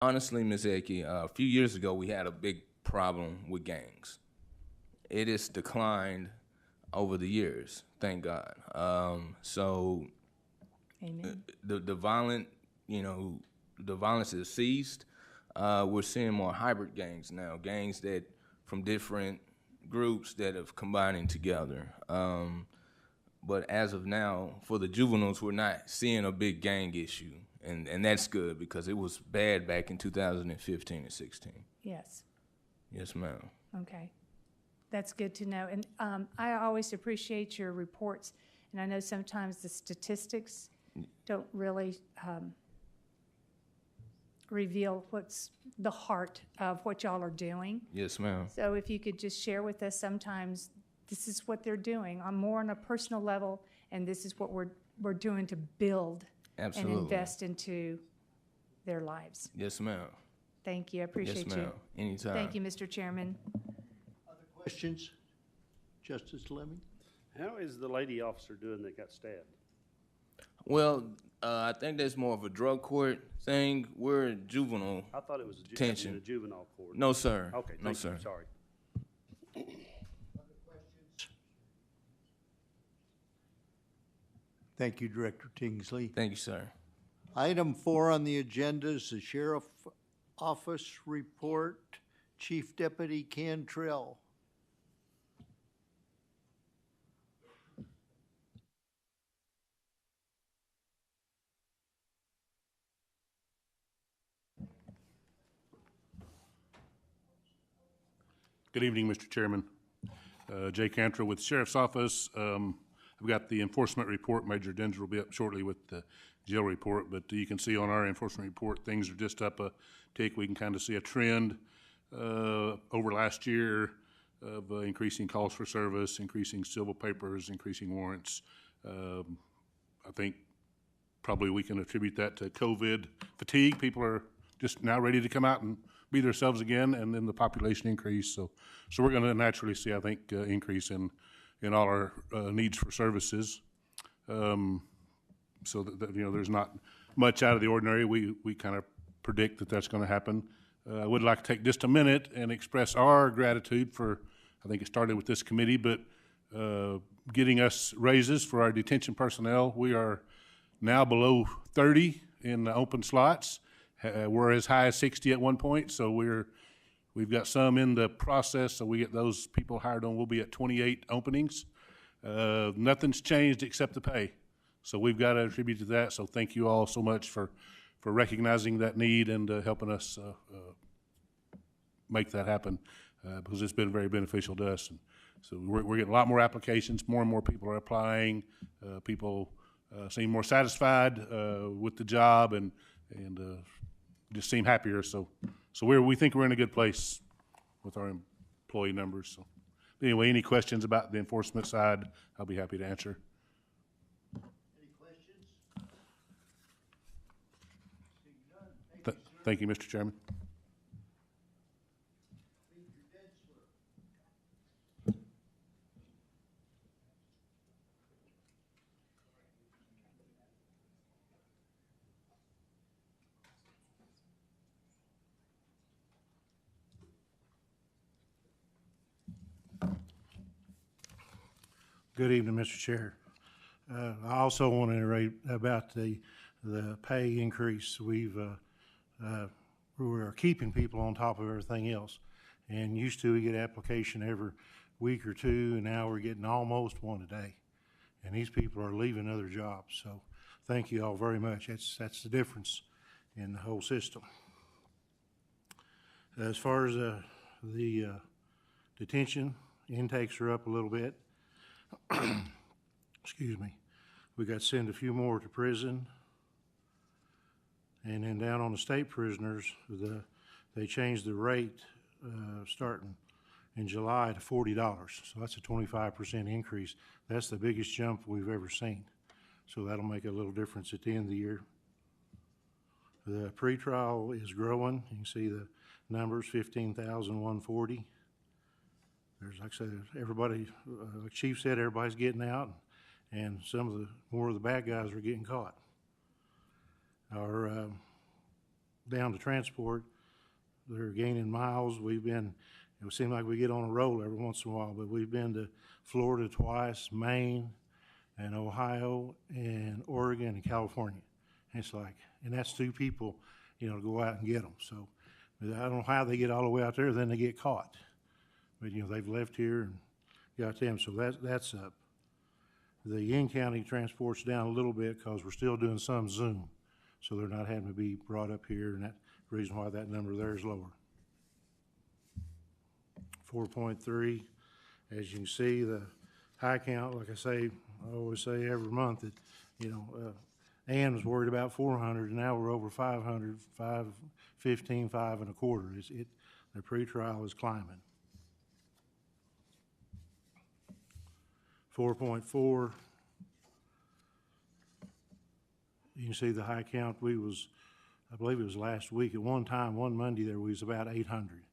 Honestly, Ms. Eki, a few years ago we had a big problem with gangs. It has declined over the years, thank God. Amen. The violent, you know, the violence has ceased. We're seeing more hybrid gangs now, gangs that from different groups that have combining together. But as of now, for the juveniles, we're not seeing a big gang issue, and that's good because it was bad back in 2015 and 16. Yes. Yes, ma'am. Okay. That's good to know. And I always appreciate your reports. And I know sometimes the statistics don't really reveal what's the heart of what y'all are doing. Yes, ma'am. So if you could just share with us sometimes, this is what they're doing. I'm more on a personal level, and this is what we're doing to build Absolutely. and invest into their lives. Yes, ma'am. Thank you. I appreciate Yes, you. ma'am. Anytime. Thank you, Mr. Chairman. Other questions? Justice Lemming? How is the lady officer doing that got stabbed? Well, I think that's more of a drug court thing. We're juvenile. I thought it was a Detention. juvenile court. No, sir. Okay, No, thank sir. you, sorry. Other questions? Thank you, Director Tingsley. Thank you, sir. Item 4 on the agenda is the Sheriff Office Report. Chief Deputy Cantrell. Good evening, Mr. Chairman. Jay Cantrell with Sheriff's Office. I've got the enforcement report. Major Denzer will be up shortly with the jail report, but you can see on our enforcement report, things are just up a tick. We can kind of see a trend over last year of increasing calls for service, increasing civil papers, increasing warrants. I think probably we can attribute that to COVID fatigue. People are just now ready to come out and be themselves again, and then the population increase. So we're going to naturally see, I think, increase in all our needs for services. So that you know, there's not much out of the ordinary. We kind of predict that that's going to happen. I would like to take just a minute and express our gratitude for, I think it started with this committee, but getting us raises for our detention personnel. We are now below 30 in the open slots. We're as high as 60 at one point, so we've got some in the process, so we get those people hired on. We'll be at 28 openings. Nothing's changed except the pay. So we've got to attribute to that, so thank you all so much for recognizing that need and helping us make that happen, because it's been very beneficial to us. And so we're getting a lot more applications, more and more people are applying. People seem more satisfied with the job and just seem happier. So we think we're in a good place with our employee numbers. So anyway, any questions about the enforcement side, I'll be happy to answer. Any questions? Seeing none. Thank you, Mr. Chairman. Good evening, Mr. Chair. I also want to iterate about the pay increase. We're keeping people on top of everything else. And used to we get application every week or two, and now we're getting almost one a day. And these people are leaving other jobs. So thank you all very much. That's the difference in the whole system. As far as the detention, intakes are up a little bit. Excuse me. We got to send a few more to prison. And then down on the state prisoners, they changed the rate starting in July to $40. So that's a 25% increase. That's the biggest jump we've ever seen. So that'll make a little difference at the end of the year. The pretrial is growing. You can see the numbers, 15,140. There's, like I said, everybody, like Chief said, everybody's getting out, and some of the more of the bad guys are getting caught. Our down to transport. They're gaining miles. It seems like we get on a roll every once in a while, but we've been to Florida twice, Maine, and Ohio, and Oregon, and California. And it's like, and that's 2 people, to go out and get them. So I don't know how they get all the way out there, then they get caught. But, they've left here and got them, so that's up. The in-county transport's down a little bit because we're still doing some Zoom. So they're not having to be brought up here, and that's the reason why that number there is lower. 4.3, as you can see, the high count, like I say, I always say every month that, Ann was worried about 400, and now we're over 500, 515, 5 1/4. The pretrial is climbing. 4.4, you can see the high count. I believe it was last week, at one time, one Monday there, we was about 800.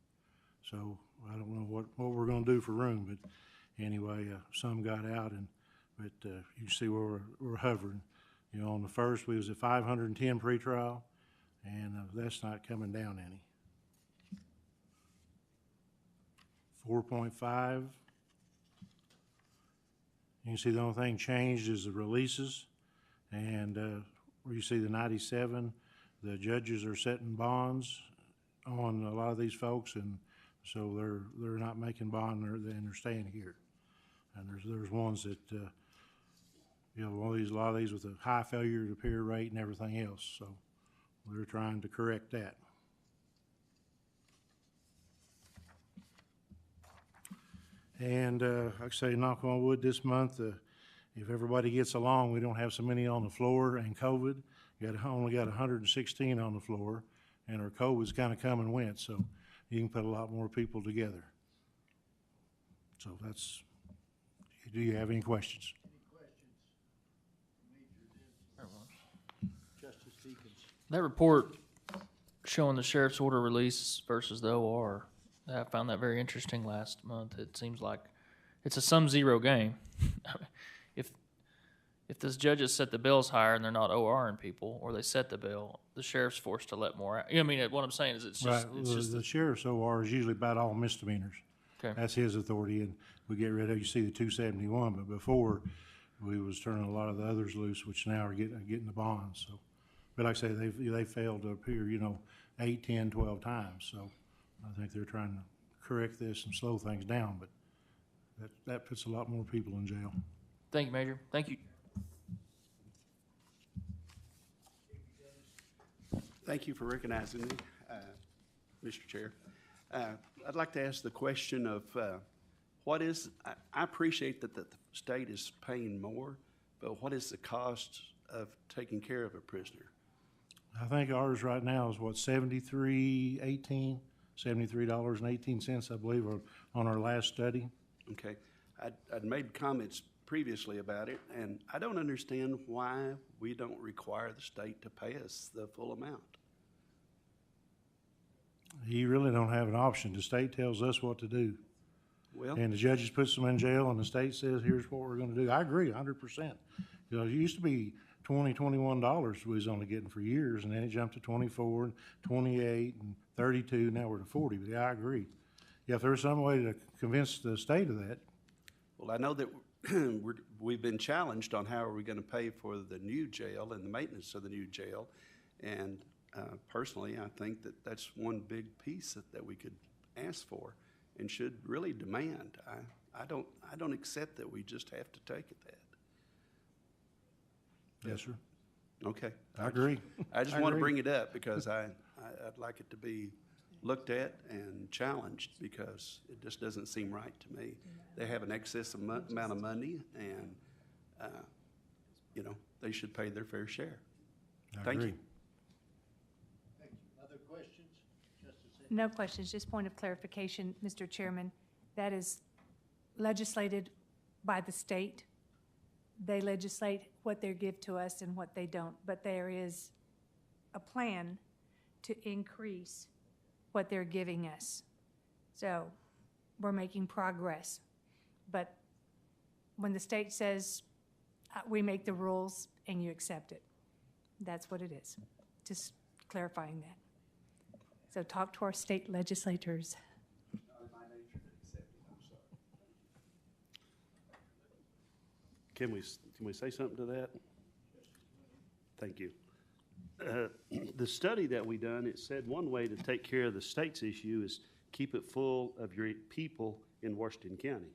So I don't know what we're gonna do for room, but anyway, some got out, but you can see where we're hovering. On the first, we was at 510 pretrial, and that's not coming down any. 4.5, you can see the only thing changed is the releases, and where you see the 97, the judges are setting bonds on a lot of these folks, and so they're not making bond, and they're staying here. And there's ones that a lot of these with a high failure to appear rate and everything else. So we're trying to correct that. And like I say, knock on wood, this month, if everybody gets along, we don't have so many on the floor, and COVID, only got 116 on the floor, and our COVID's kind of come and went, so you can put a lot more people together. So do you have any questions? Justice Deakins. That report showing the sheriff's order release versus the OR, I found that very interesting last month. It seems like it's a sum-zero game. If those judges set the bills higher and they're not ORing people, or they set the bill, the sheriff's forced to let more out. What I'm saying is it's just... Right. The sheriff's OR is usually about all misdemeanors. Okay. That's his authority, and we get rid of, you see the 271, but before, we was turning a lot of the others loose, which now are getting the bonds, so. But like I say, they failed to appear, 8, 10, 12 times, so I think they're trying to correct this and slow things down, but that puts a lot more people in jail. Thank you, Major. Thank you. Thank you for recognizing me, Mr. Chair. I'd like to ask the question of I appreciate that the state is paying more, but what is the cost of taking care of a prisoner? I think ours right now is $73.18, $73.18, I believe, on our last study. Okay. I'd made comments previously about it, and I don't understand why we don't require the state to pay us the full amount. You really don't have an option. The state tells us what to do. Well, And the judges puts them in jail, and the state says, here's what we're gonna do. I agree 100%. It used to be $20, $21 we was only getting for years, and then it jumped to 24, and 28, and 32, now we're to 40, but yeah, I agree. Yeah, if there's some way to convince the state of that. well, I know that we've been challenged on how are we going to pay for the new jail and the maintenance of the new jail, and personally, I think that that's one big piece that we could ask for and should really demand. I don't accept that we just have to take it that. Yes, sir. Okay. I agree. I just I want to agree. bring it up because I'd like it to be looked at and challenged because it just doesn't seem right to me. They have an excess amount of money and, they should pay their fair share. I Thank agree. you. Thank you. Other questions? Justice No questions, just point of clarification, Mr. Chairman. That is legislated by the state. They legislate what they give to us and what they don't, but there is a plan to increase what they're giving us. So we're making progress. But when the state says, we make the rules and you accept it, that's what it is. Just clarifying that. So talk to our state legislators. Can we say something to that? Thank you. The study that we done, it said one way to take care of the state's issue is keep it full of your people in Washington County,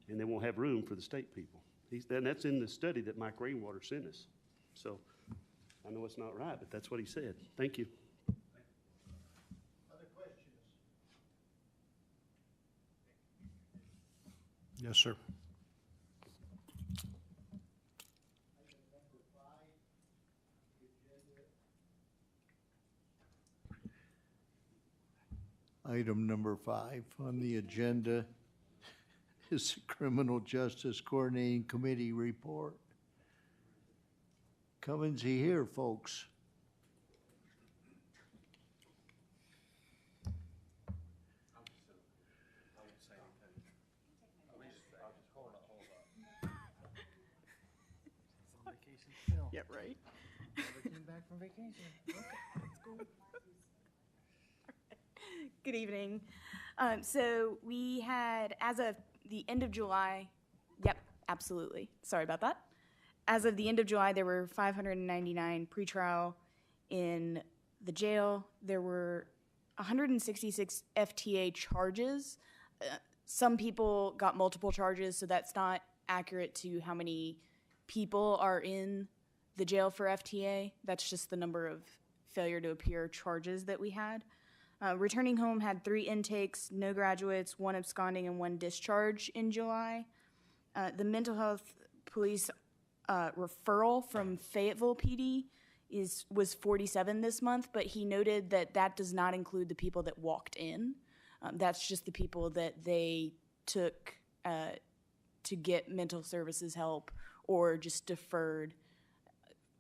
and they won't have room for the state people. And that's in the study that Mike Rainwater sent us. So I know it's not right, but that's what he said. Thank you. Other questions? Yes, sir. Item number 5 on the agenda is the Criminal Justice Coordinating Committee report. Come and see here, folks. Yeah, right. Came back from vacation. Okay, let's go. Good evening. So we had, as of the end of July, yep, absolutely. Sorry about that. As of the end of July, there were 599 pretrial in the jail. There were 166 FTA charges. Some people got multiple charges, so that's not accurate to how many people are in the jail for FTA. That's just the number of failure to appear charges that we had. Returning home had 3 intakes, no graduates, 1 absconding, and 1 discharge in July. The mental health police referral from Fayetteville PD was 47 this month, but he noted that that does not include the people that walked in. That's just the people that they took to get mental services help or just deferred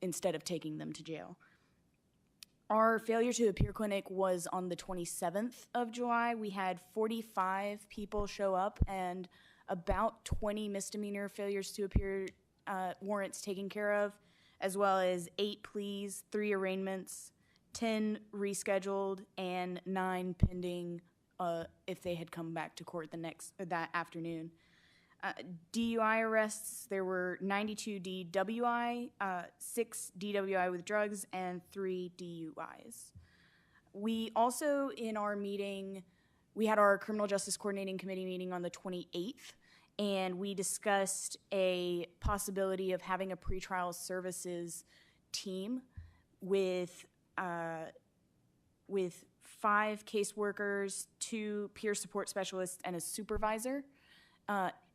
instead of taking them to jail. Our failure to appear clinic was on the 27th of July. We had 45 people show up and about 20 misdemeanor failures to appear warrants taken care of, as well as 8 pleas, 3 arraignments, 10 rescheduled, and 9 pending if they had come back to court that afternoon. DUI arrests, there were 92 DWI, 6 DWI with drugs, and 3 DUIs. We also, in our meeting, we had our Criminal Justice Coordinating Committee meeting on the 28th, and we discussed a possibility of having a pretrial services team with 5 caseworkers, 2 peer support specialists, and a supervisor.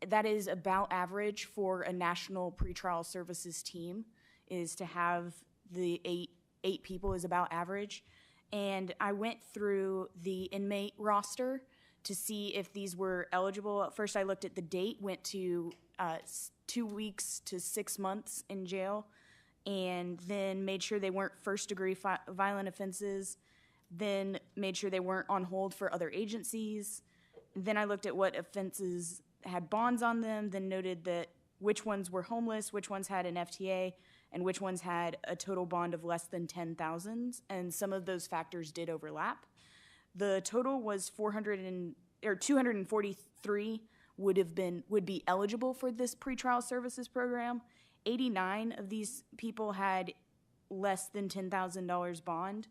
That is about average for a national pretrial services team, is to have the eight people is about average. And I went through the inmate roster to see if these were eligible. At first I looked at the date, went to 2 weeks to 6 months in jail, and then made sure they weren't first-degree violent offenses, then made sure they weren't on hold for other agencies. Then I looked at what offenses had bonds on them, then noted that which ones were homeless, which ones had an FTA, and which ones had a total bond of less than 10,000, and some of those factors did overlap. The total was 243 would be eligible for this pretrial services program. 89 of these people had less than $10,000 bond.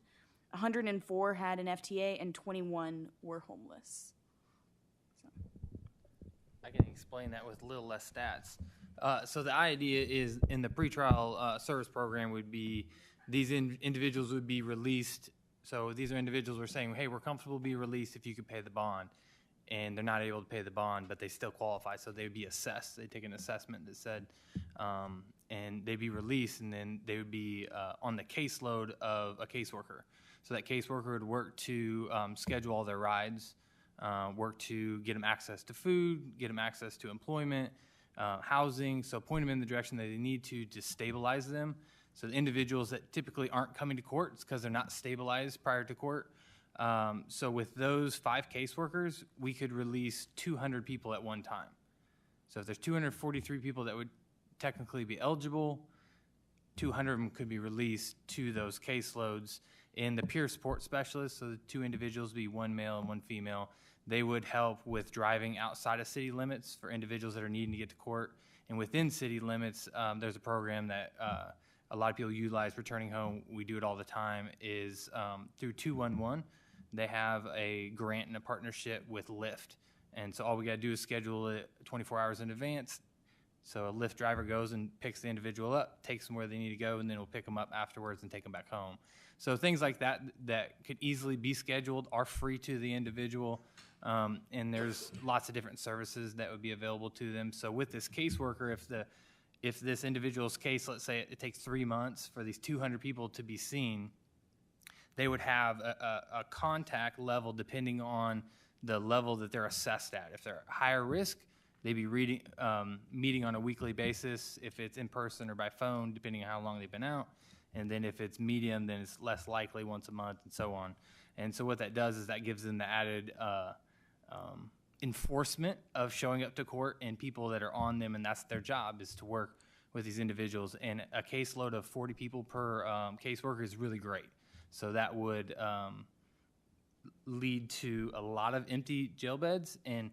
104 had an FTA, and 21 were homeless. I can explain that with a little less stats. So the idea is in the pretrial service program would be these individuals would be released. So these are individuals who are saying, hey, we're comfortable to be released if you could pay the bond. And they're not able to pay the bond, but they still qualify. So they would be assessed. They take an assessment that said, and they'd be released, and then they would be on the caseload of a caseworker. So that caseworker would work to schedule all their rides, work to get them access to food, get them access to employment, housing, so point them in the direction that they need to stabilize them. So the individuals that typically aren't coming to court, it's because they're not stabilized prior to court. So with those 5 caseworkers, we could release 200 people at one time. So if there's 243 people that would technically be eligible, 200 of them could be released to those caseloads. And the peer support specialists, so the two individuals, be one male and one female, they would help with driving outside of city limits for individuals that are needing to get to court. And within city limits, there's a program that a lot of people utilize returning home. We do it all the time, is through 211. They have a grant and a partnership with Lyft. And so all we got to do is schedule it 24 hours in advance. So a Lyft driver goes and picks the individual up, takes them where they need to go, and then we'll pick them up afterwards and take them back home. So things like that that could easily be scheduled are free to the individual, and there's lots of different services that would be available to them. So with this caseworker, if this individual's case, let's say it takes 3 months for these 200 people to be seen, they would have a contact level depending on the level that they're assessed at. If they're higher risk, they'd be meeting on a weekly basis, if it's in person or by phone, depending on how long they've been out. And then if it's medium, then it's less likely once a month and so on. And so what that does is that gives them the added enforcement of showing up to court and people that are on them, and that's their job, is to work with these individuals. And a caseload of 40 people per caseworker is really great. So that would lead to a lot of empty jail beds, and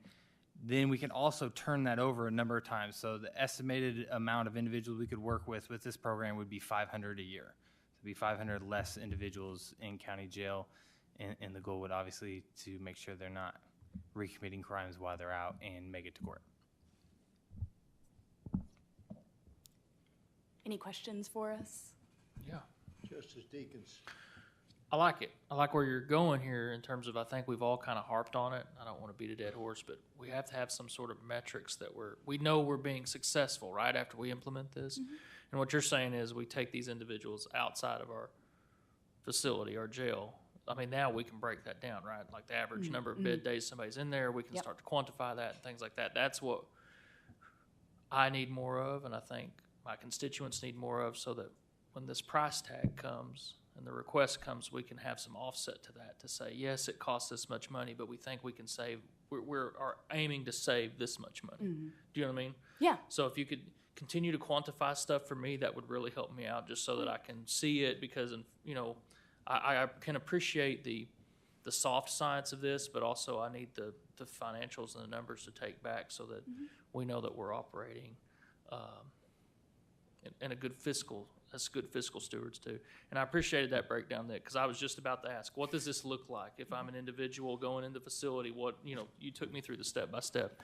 then we can also turn that over a number of times. So the estimated amount of individuals we could work with this program would be 500 a year. So it'd be 500 less individuals in county jail, and the goal would obviously to make sure they're not recommitting crimes while they're out and make it to court. Any questions for us? Yeah. Justice Deakins. I like it. I like where you're going here in terms of, I think we've all kind of harped on it. I don't want to beat a dead horse, but we have to have some sort of metrics that we know we're being successful, right, after we implement this. Mm-hmm. And what you're saying is we take these individuals outside of our facility, our jail. I mean, now we can break that down, right? Like the average number of bed days somebody's in there, we can start to quantify that and things like that. That's what I need more of, and I think my constituents need more of, so that when this price tag comes and the request comes, we can have some offset to that to say, yes, it costs this much money, but we think we can save, are aiming to save this much money. Mm-hmm. Do you know what I mean? Yeah. So if you could continue to quantify stuff for me, that would really help me out, just so that I can see it, because, you know, I can appreciate the soft science of this, but also I need the financials and the numbers to take back, so that we know that we're operating in a good fiscal. That's good fiscal stewards too. And I appreciated that breakdown there, because I was just about to ask, what does this look like if I'm an individual going into the facility? What, you know, you took me through the step by step,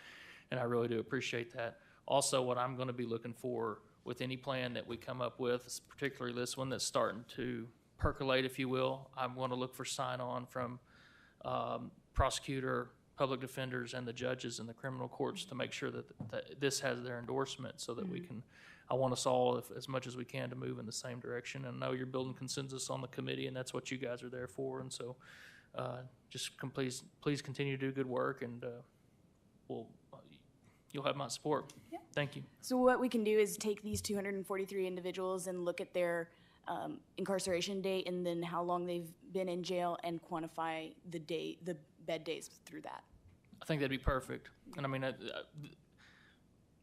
and I really do appreciate that. Also, what I'm going to be looking for with any plan that we come up with, particularly this one that's starting to percolate, if you will, I'm going to look for sign-on from prosecutor, public defenders, and the judges in the criminal courts to make sure that this has their endorsement, so that we can, I want us all, as much as we can, to move in the same direction. And I know you're building consensus on the committee, and that's what you guys are there for. And so just please continue to do good work, and you'll have my support. Yeah. Thank you. So what we can do is take these 243 individuals and look at their incarceration date, and then how long they've been in jail, and quantify the bed days through that. I think that'd be perfect. And I mean,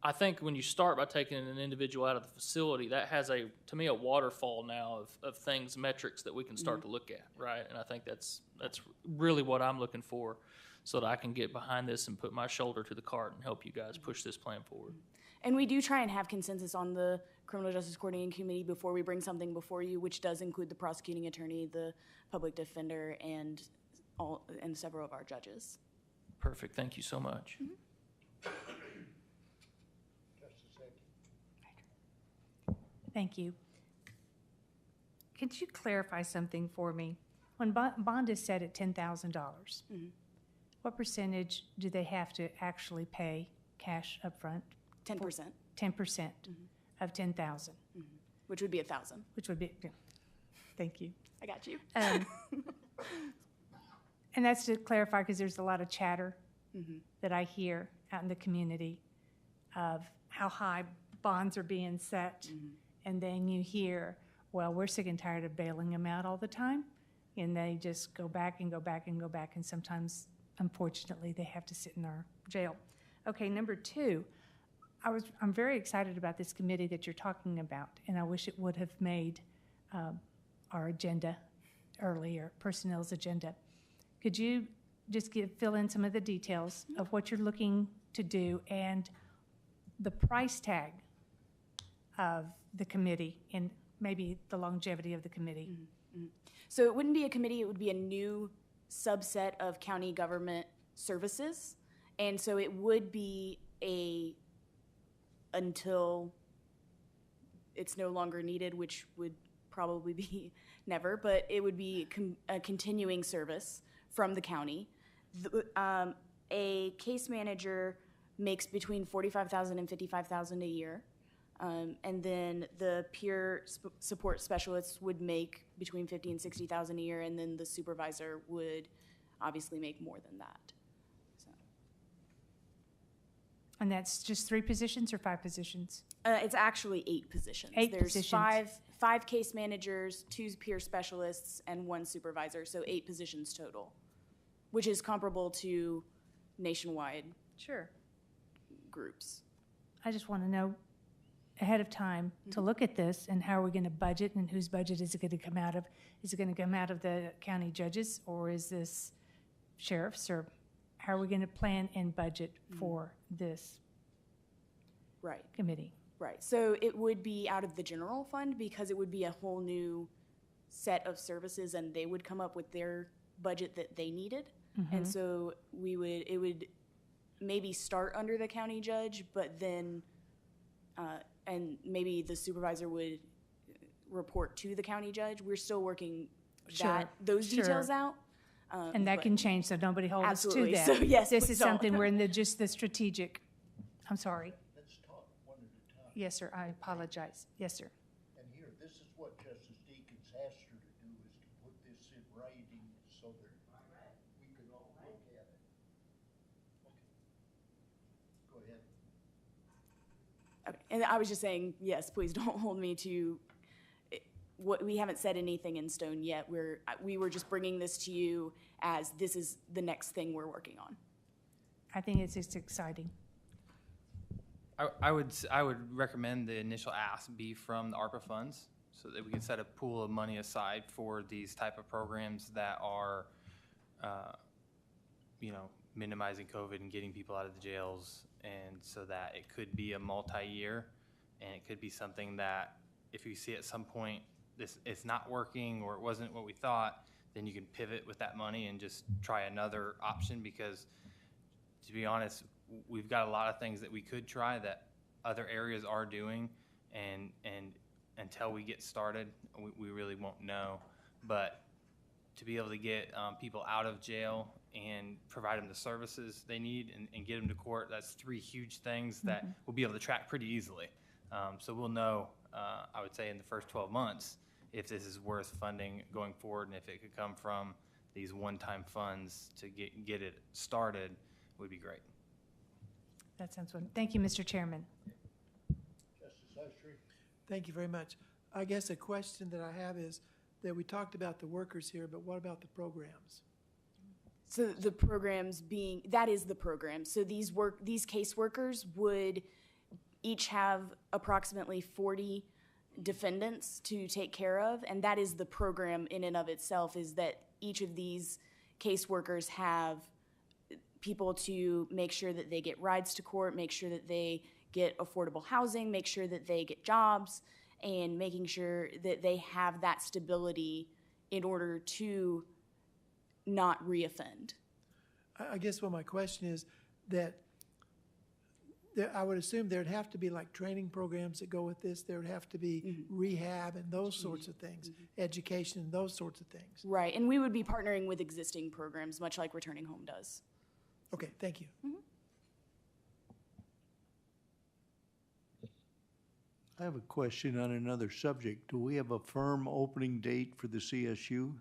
I think when you start by taking an individual out of the facility, that has to me, a waterfall now of things, metrics that we can start to look at, right? And I think that's really what I'm looking for, so that I can get behind this and put my shoulder to the cart and help you guys push this plan forward. And we do try and have consensus on the Criminal Justice Coordinating Committee before we bring something before you, which does include the prosecuting attorney, the public defender, and several of our judges. Perfect. Thank you so much. Thank you. Could you clarify something for me? When bond is set at $10,000, what percentage do they have to actually pay cash up front? 10%. 10% of 10,000. Which would be 1,000. Which would be, yeah. Thank you. I got you. And that's to clarify, because there's a lot of chatter that I hear out in the community of how high bonds are being set. And then you hear, well, we're sick and tired of bailing them out all the time. And they just go back and go back and go back. And sometimes, unfortunately, they have to sit in our jail. Okay, number two, I'm very excited about this committee that you're talking about. And I wish it would have made our agenda earlier, personnel's agenda. Could you just fill in some of the details of what you're looking to do and the price tag of the committee and maybe the longevity of the committee? So it wouldn't be a committee, it would be a new subset of county government services. And so it would be until it's no longer needed, which would probably be never, but it would be a continuing service from the county. A case manager makes between $45,000 and $55,000 a year. And then the peer support specialists would make between $50,000 and $60,000 a year, and then the supervisor would obviously make more than that. So. And that's just 3 positions or 5 positions? It's actually 8 positions. 8 There's positions. five case managers, 2 peer specialists, and 1 supervisor, so 8 positions total, which is comparable to nationwide Sure. groups. I just want to know ahead of time to look at this and how are we going to budget and whose budget is it going to come out of? Is it going to come out of the county judges or is this sheriff's, or how are we going to plan and budget for this Right. committee? Right, so it would be out of the general fund because it would be a whole new set of services and they would come up with their budget that they needed. And so it would maybe start under the county judge, but then, and maybe the supervisor would report to the county judge. We're still working those details out. And that can change, so nobody hold us to Absolutely. that. So, yes, This please is don't. something we're in just the strategic, I'm sorry. Let's talk one at a time. Yes, sir, I apologize. Yes, sir. And here, this is what Justice Deakins asked her to do, is to put this in writing so that we can all look at it. Okay. Go ahead. Okay. And I was just saying, yes, please don't hold me to what, we haven't said anything in stone yet. We were just bringing this to you as this is the next thing we're working on. I think it's just exciting. I would recommend the initial ask be from the ARPA funds so that we can set a pool of money aside for these type of programs that are, minimizing COVID and getting people out of the jails. And so that it could be a multi-year, and it could be something that if you see at some point it's not working or it wasn't what we thought, then you can pivot with that money and just try another option, because to be honest, we've got a lot of things that we could try that other areas are doing, and until we get started, we really won't know. But to be able to get people out of jail and provide them the services they need and get them to court, that's 3 huge things that we'll be able to track pretty easily. So we'll know, I would say, in the first 12 months if this is worth funding going forward, and if it could come from these one-time funds to get it started, would be great. That sounds wonderful. Thank you, Mr. Chairman. Justice Ustry? Thank you very much. I guess a question that I have is that we talked about the workers here, but what about the programs? So the programs that is the program. So these caseworkers would each have approximately 40 defendants to take care of, and that is the program in and of itself, is that each of these caseworkers have people to make sure that they get rides to court, make sure that they get affordable housing, make sure that they get jobs, and making sure that they have that stability in order to not reoffend. I guess what my question is that I would assume there'd have to be like training programs that go with this. There would have to be rehab and those sorts of things, education and those sorts of things. Right, and we would be partnering with existing programs, much like Returning Home does. Okay, thank you. I have a question on another subject. Do we have a firm opening date for the CSU?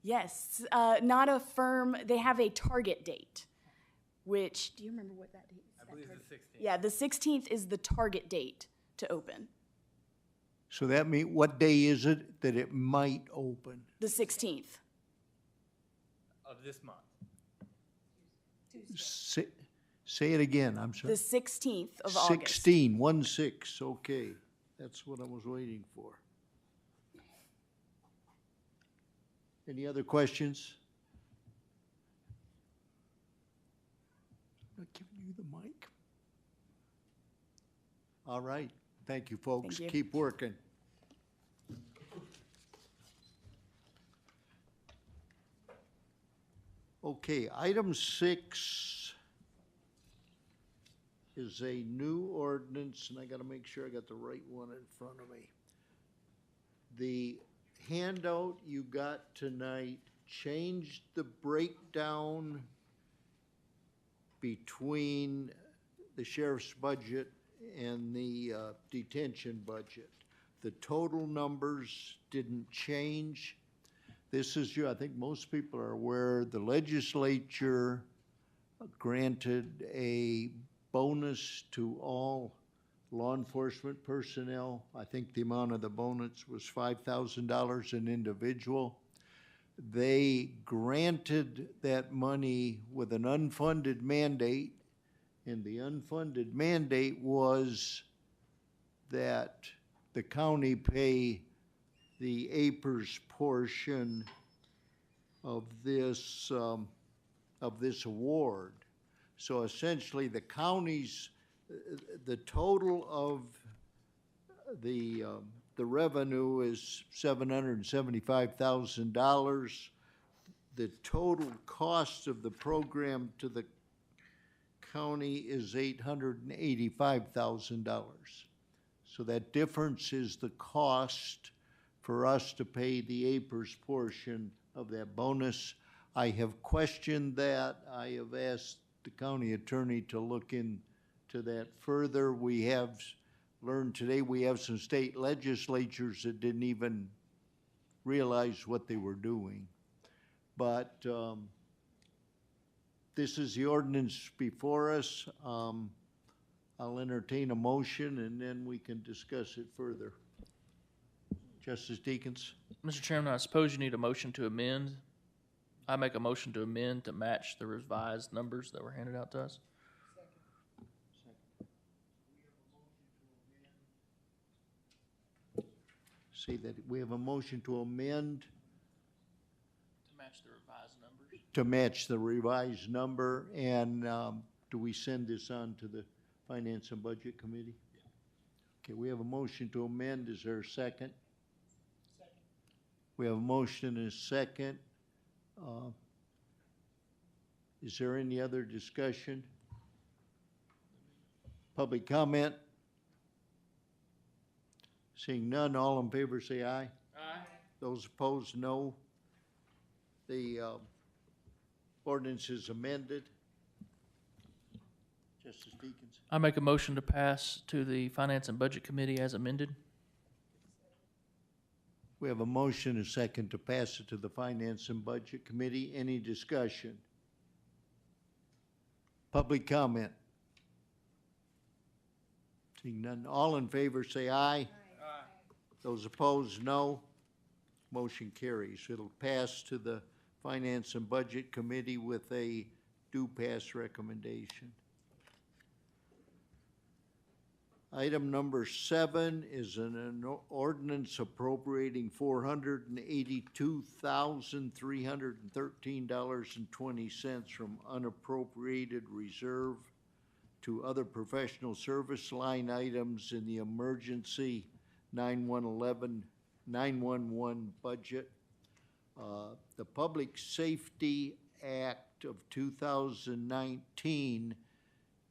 Yes, not a firm, they have a target date, which, do you remember what that date is? I believe it's the 16th. Yeah, the 16th is the target date to open, So that means, what day is it that it might open? the 16th. Of this month. Say it again, I'm sorry. The 16th of August. 16, 1-6, okay. That's what I was waiting for. Any other questions? I'm not giving you the mic. All right, thank you, folks. Thank you. Keep working. Okay, item 6 is a new ordinance, and I gotta make sure I got the right one in front of me. The handout you got tonight changed the breakdown between the sheriff's budget and the detention budget. The total numbers didn't change. This is, I think most people are aware, the legislature granted a bonus to all law enforcement personnel. I think the amount of the bonus was $5,000 an individual. They granted that money with an unfunded mandate, and the unfunded mandate was that the county pay the APERS portion of this award. So essentially, the county's, the total of the revenue is $775,000. The total cost of the program to the county is $885,000. So that difference is the cost for us to pay the APERS portion of that bonus. I have questioned that. I have asked the county attorney to look into that further. We have learned today we have some state legislatures that didn't even realize what they were doing. But this is the ordinance before us. I'll entertain a motion and then we can discuss it further. Justice Deakins? Mr. Chairman, I suppose you need a motion to amend. I make a motion to amend to match the revised numbers that were handed out to us. Say that we have a motion to amend To match the revised numbers. to match the revised number, and do we send this on to the Finance and Budget Committee? Okay, we have a motion to amend. Is there a second? Second. We have a motion and a second. Is there any other discussion? Public comment? Seeing none, all in favor say aye. Aye. Those opposed, no. The ordinance is amended. Justice Deakins? I make a motion to pass to the Finance and Budget Committee as amended. We have a motion, a second, to pass it to the Finance and Budget Committee. Any discussion? Public comment? Seeing none, all in favor say aye. Aye. Those opposed, no. Motion carries. It'll pass to the Finance and Budget Committee with a due pass recommendation. Item number 7 is an ordinance appropriating $482,313.20 from unappropriated reserve to other professional service line items in the emergency 911 budget. The Public Safety Act of 2019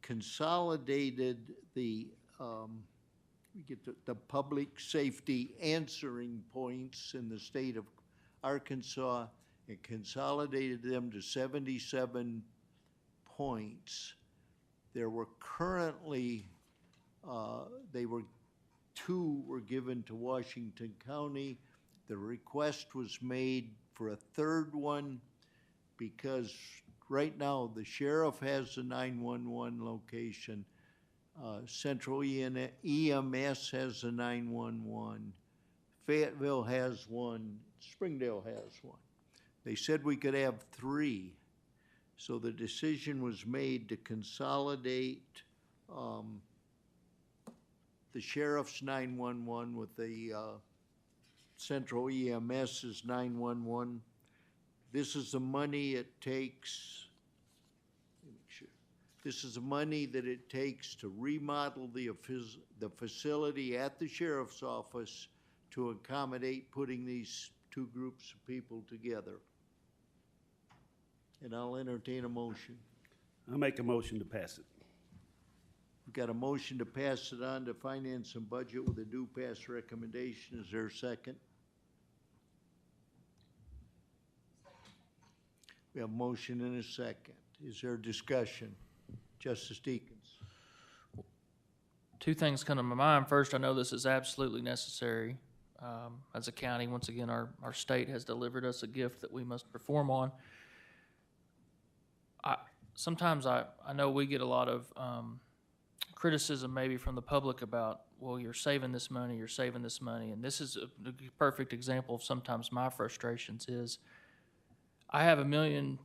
consolidated the public safety answering points in the state of Arkansas. It consolidated them to 77 points. There were currently, two were given to Washington County. The request was made for a third one because right now the sheriff has a 911 location. Central EMS has a 911. Fayetteville has one. Springdale has one. They said we could have 3. So the decision was made to consolidate the sheriff's 911 with the Central EMS's 911. this is the money it takes, let me make sure. This is the money that it takes to remodel the facility at the sheriff's office to accommodate putting these two groups of people together. And I'll entertain a motion. I'll make a motion to pass it. We've got a motion to pass it on to Finance and Budget with a due pass recommendation. Is there a second? We have a motion and a second. Is there discussion? Justice Deakins. Two things come to my mind. First, I know this is absolutely necessary. As a county, once again, our state has delivered us a gift that we must perform on. Sometimes I know we get a lot of criticism maybe from the public about, well, you're saving this money, and this is a perfect example of sometimes my frustrations is I have $1 million+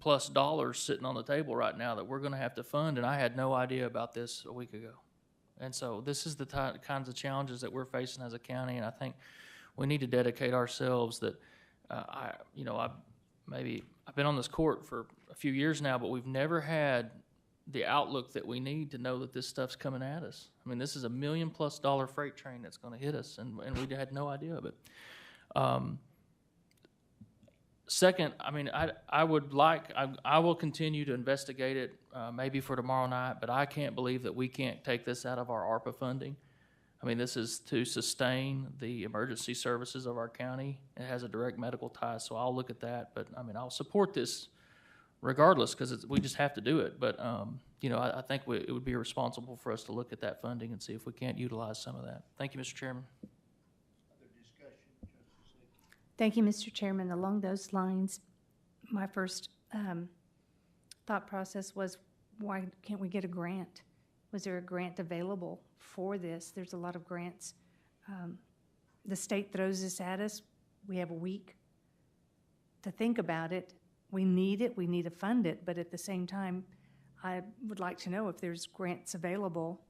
sitting on the table right now that we're going to have to fund, and I had no idea about this a week ago. And so this is the kinds of challenges that we're facing as a county, and I think we need to dedicate ourselves that I've been on this court for a few years now, but we've never had the outlook that we need to know that this stuff's coming at us. I mean, this is $1 million+ freight train that's going to hit us, and we had no idea of it. Second, I mean, I will continue to investigate it maybe for tomorrow night, but I can't believe that we can't take this out of our ARPA funding. I mean, this is to sustain the emergency services of our county. It has a direct medical tie, so I'll look at that. But, I mean, I'll support this regardless because we just have to do it. But, I think it would be responsible for us to look at that funding and see if we can't utilize some of that. Thank you, Mr. Chairman. Other discussion, Justice Lee? Thank you, Mr. Chairman. Along those lines, my first thought process was, why can't we get a grant? Was there a grant available for this? There's a lot of grants. The state throws this at us. We have a week to think about it. We need it. We need to fund it. But at the same time, I would like to know if there's grants available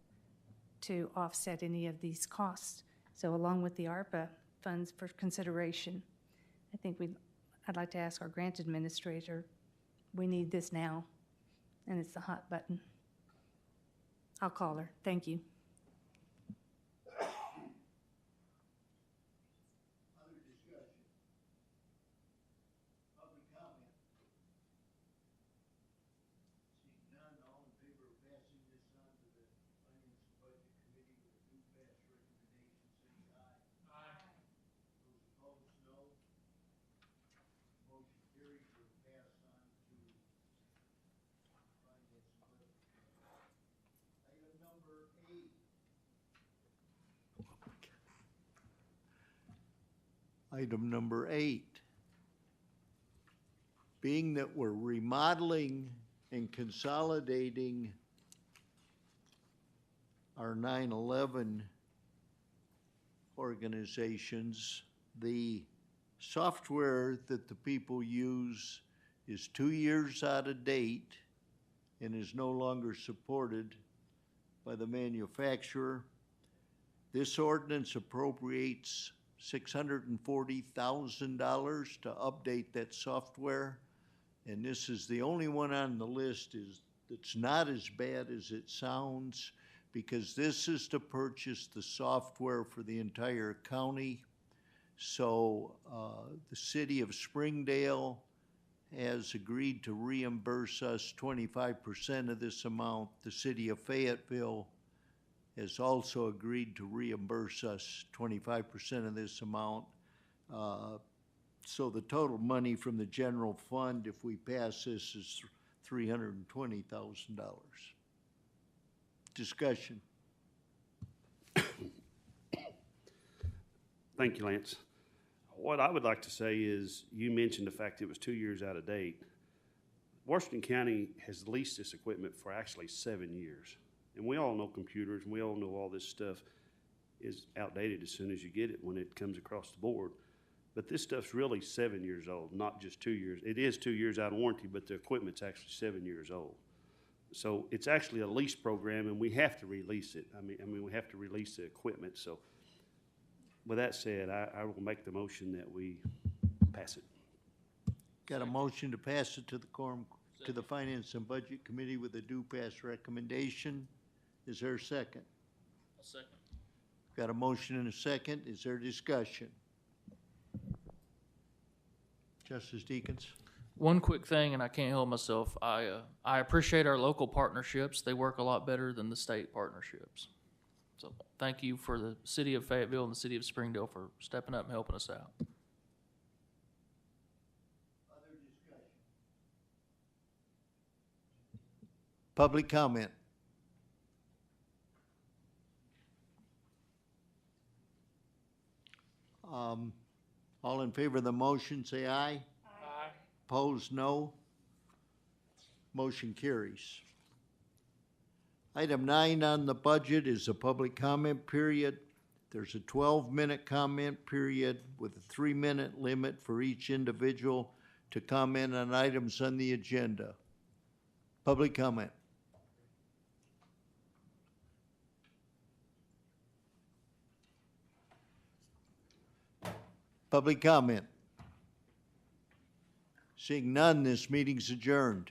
to offset any of these costs. So along with the ARPA funds for consideration, I think I'd like to ask our grant administrator, we need this now, and it's the hot button. I'll call her. Thank you. Other discussion? Public comment? Seeing none, all in favor of passing this on to the Finance and Budget Committee with a due pass recommendation, say aye. Aye. Those opposed, no. Motion carries with pass on to Finance and Budget Committee. Item number 8. Item number 8. Being that we're remodeling and consolidating our 9/11 organizations, the software that the people use is 2 years out of date and is no longer supported by the manufacturer. This ordinance appropriates $640,000 to update that software, and this is the only one on the list that's not as bad as it sounds, because this is to purchase the software for the entire county. So the city of Springdale has agreed to reimburse us 25% of this amount. The city of Fayetteville has also agreed to reimburse us 25% of this amount. So the total money from the general fund, if we pass this, is $320,000. Discussion. Thank you, Lance. What I would like to say is, you mentioned the fact it was 2 years out of date. Washington County has leased this equipment for actually 7 years. And we all know computers, and we all know all this stuff is outdated as soon as you get it when it comes across the board. But this stuff's really 7 years old, not just 2 years. It is 2 years out of warranty, but the equipment's actually 7 years old. So it's actually a lease program, and we have to release it. I mean, we have to release the equipment. So with that said, I will make the motion that we pass it. Got a motion to pass it to the Finance and Budget Committee with a due pass recommendation. Is there a second? A second. Got a motion and a second. Is there discussion? Justice Deakins? One quick thing, and I can't help myself. I appreciate our local partnerships. They work a lot better than the state partnerships. So thank you for the city of Fayetteville and the city of Springdale for stepping up and helping us out. Public comment. All in favor of the motion, say aye. Aye. Opposed, no. Motion carries. Item 9 on the budget is a public comment period. There's a 12-minute comment period with a 3-minute limit for each individual to comment on items on the agenda. Public comment. Public comment. Seeing none, this meeting's adjourned.